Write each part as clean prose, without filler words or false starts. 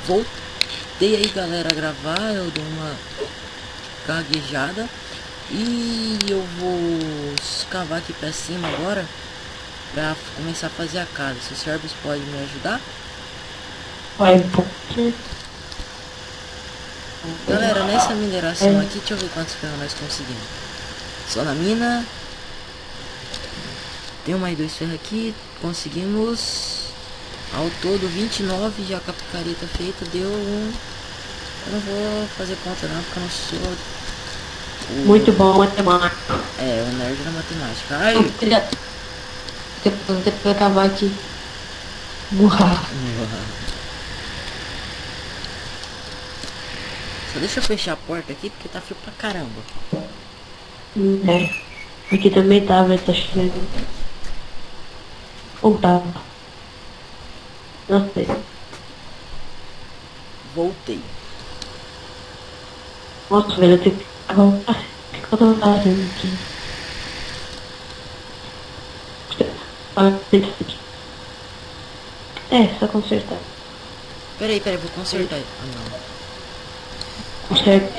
Voltei aí, galera, a gravar. Eu dei uma gaguejada e eu vou escavar aqui pra cima agora pra começar a fazer a casa. Se o Servos pode me ajudar? Vai, Galera, nessa mineração aqui, deixa eu ver quantos ferros nós conseguimos. Só na mina. Tem mais 2 ferros aqui. Conseguimos ao todo 29. Já com a picareta feita deu um... Eu não vou fazer conta não, porque eu não sou muito bom matemática. o nerd da matemática. Eu Ai! queria depois acabar aqui. Burra. Só deixa eu fechar a porta aqui porque tá frio pra caramba. Aqui também tava, tá chegando. Ou tava. Não sei. Voltei. Nossa, velho, eu tenho que voltar. O que eu tô fazendo aqui? Só consertar. Peraí, vou consertar. Ah, não. Conserta.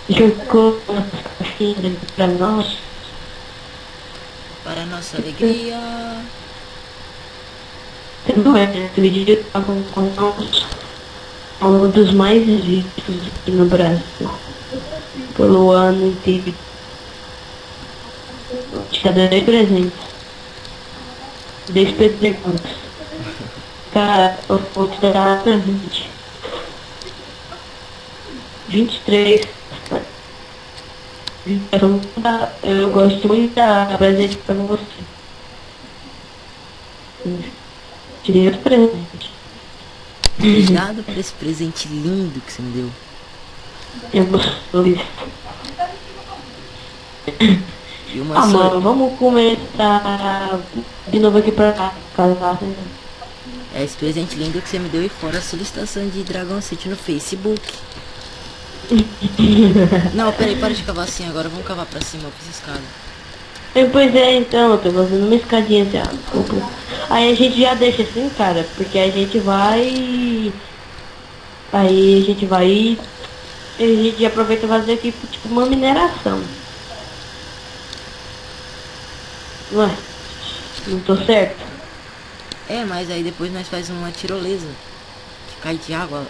Jogou umas caixinhas pra nós. Para nossa alegria. Não é, aquele vídeo eu tava um dos mais vistos aqui no Brasil. Pelo ano inteiro. Te dando 10 presentes. 10 perguntas. Cara, eu vou te dar presente. 23. Eu gosto muito da presente pra você. Tirei outro presente. Obrigado por esse presente lindo que você me deu. Eu gostou disso. E uma Mano, vamos começar de novo aqui pra casar. É esse presente lindo que você me deu e fora a solicitação de Dragon City no Facebook. Não, peraí, para de cavar assim agora. Vamos cavar pra cima, eu fiz escada. Pois é, então, eu tô fazendo uma escadinha já. Aí a gente já deixa assim, cara, porque a gente vai. Aí a gente vai. E a gente aproveita e fazer aqui tipo uma mineração. Ué, não tô certo? É, mas aí depois nós faz uma tirolesa que cai de água.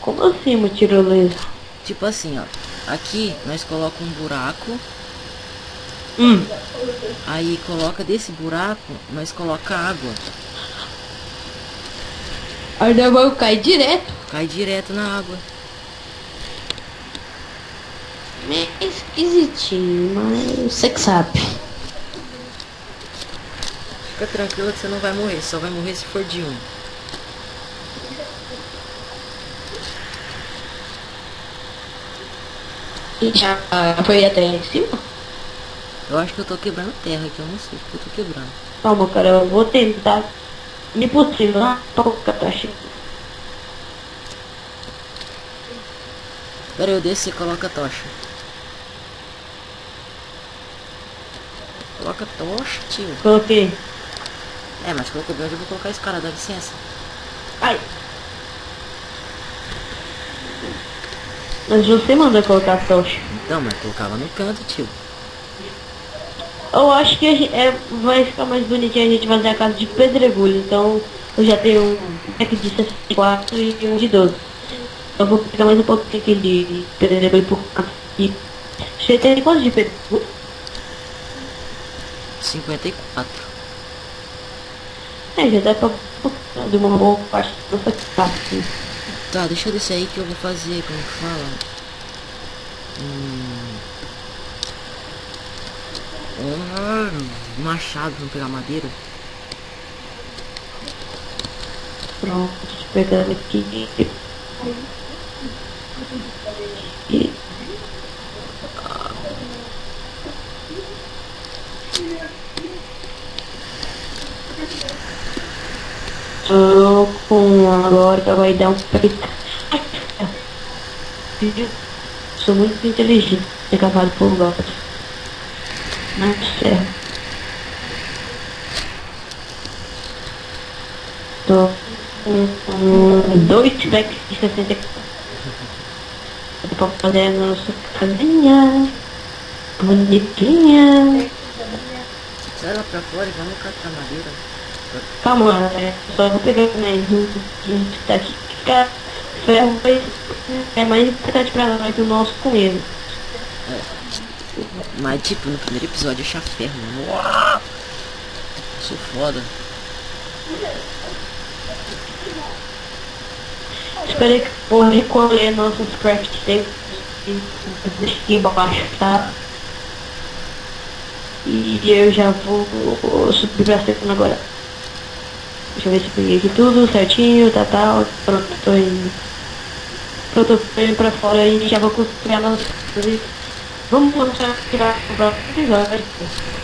Como assim uma tirolesa? Tipo assim, ó. Aqui nós coloca um buraco. Aí coloca desse buraco, nós coloca água. Aí vai cair direto. Cai direto na água. Meio esquisitinho, mas você que sabe. Fica tranquilo que você não vai morrer, só vai morrer se for de um. Já foi até em cima? Eu acho que eu tô quebrando terra aqui, eu não sei porque eu tô quebrando. Calma, cara, eu vou tentar me possível, toca, tá cheio. Pera aí, eu desço e coloca a tocha. Coloca a tocha, tio. Coloquei. É, mas colocou bem onde eu vou colocar esse cara, dá licença. Ai. Mas você manda colocar a tocha. Não, mas colocava no canto, tio. Eu acho que vai ficar mais bonitinho a gente fazer a casa de pedregulho. Então eu já tenho um pack de 64 e um de 12. Eu vou pegar mais um pouquinho aqui de pedregulho por canto. E você tem quantos de pedregulho? 54. Já dá pra de uma boa parte dessa casa. Tá, deixa eu descer aí que eu vou fazer, como que fala? Machado pra não pegar madeira. Pronto, pegando aqui. E... Tô com agora vai dar um peito. Sou muito inteligente, é cavalo por gato. Mas é. Tô com 2 packs de 64. Eu tô fazendo a nossa casinha bonitinha. Sai lá pra fora e vamos catar madeira. Calma, só vou pegar mais um que tá aqui. Ficar ferro é mais importante pra nós do nosso comer. Mas tipo, no primeiro episódio achar ferro, mano. Uau! Sou foda. Espero que vou recolher nossos craft tables aqui embaixo, tá? E eu já vou subir pra cima agora. Deixa eu ver se peguei aqui tudo certinho, tá. Pronto, tô indo. Pronto, tô indo pra fora e já vou construir a nossa casa. Vamos começar a tirar o próximo episódio.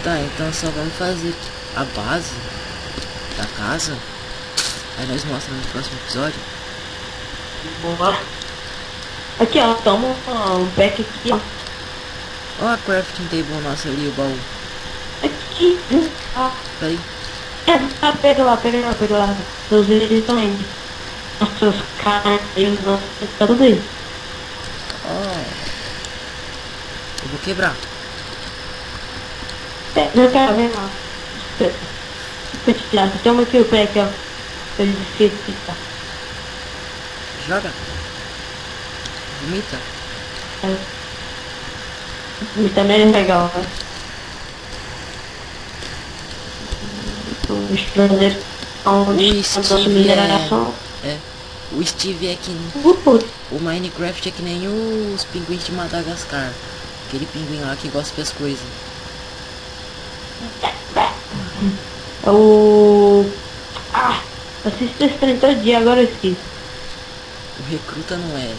Tá, então só vamos fazer a base da casa. Aí nós mostramos no próximo episódio. Boa. Aqui, ó, toma um pack aqui, ó. Ó a crafting table nossa ali, o baú. Aqui. Peraí. Pega lá. Seus vídeos também. Nossos caras e os nossos. Tá tudo aí. Ó. Eu vou quebrar. Não quero ver lá. Deixa eu tirar. Toma aqui o pack, ó. Eu esqueci, tá? Joga. Vomita. Mas também é legal, né? Os prazeres são O a nossa Steve mineração. O Steve é que... O Minecraft é que nem os pinguins de Madagascar. Aquele pinguim lá que gosta das coisas. Assisto esse trem todo dia, agora eu esqueci. O recruta não é.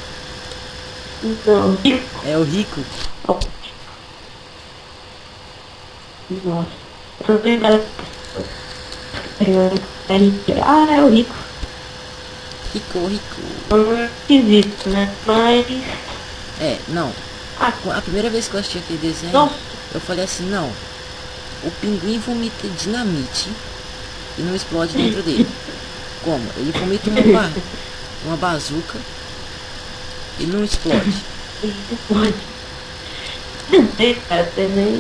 Não. É o rico. Nossa. Eu tô lembrando. É o rico. Rico. Esquisito, né? Mas. Não. A primeira vez que eu assisti aquele desenho, Nossa. eu falei assim, não. O pinguim vomita dinamite e não explode dentro dele. Como? Ele vomita uma bazuca e não explode. Não sei, cara, também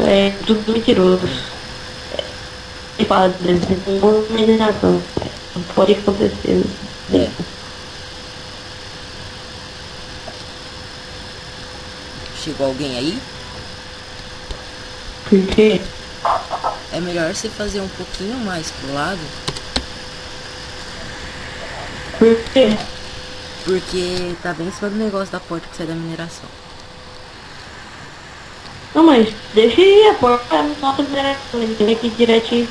é tudo mentiroso. Ele fala de desenho com imaginação. Não pode acontecer. Chegou alguém aí? Por quê? É melhor você fazer um pouquinho mais pro lado. Por quê? Porque tá bem em cima do negócio da porta que sai da mineração. Não, mas deixa eu ir, a porta nossa mineração. Ele tem que ir direitinho.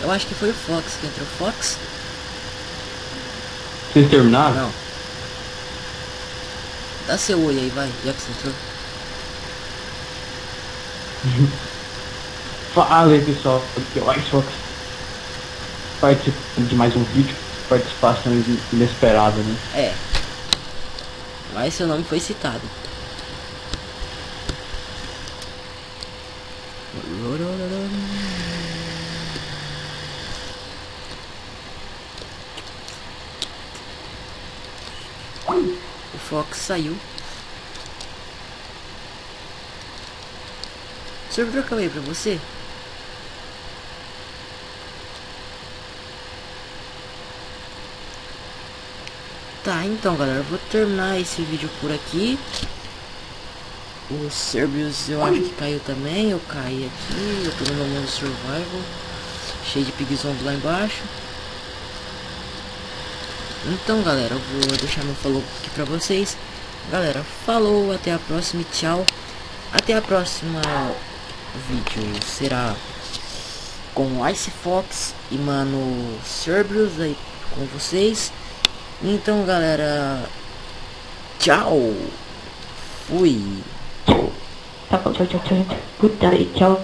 Eu acho que foi o Fox que entrou. Fox? Vocês terminaram? Não. Dá seu oi aí, vai, já que você entrou. Fala aí, pessoal, aqui é o Xbox participando de mais um vídeo. Participação inesperada, né? Mas seu nome foi citado. O Fox saiu. O servidor acabei pra você? Tá, então galera, eu vou terminar esse vídeo por aqui. O Cerberus eu acho que caiu também. Eu caí aqui, eu tô no meu mundo survival, cheio de pig zombie lá embaixo. Então galera, eu vou deixar meu falou aqui pra vocês. Galera, falou, até a próxima e tchau. Até a próxima vídeo será com Ice Fox e mano Cerberus aí com vocês. Então galera, tchau. Fui. Tchau. Puta, tchau.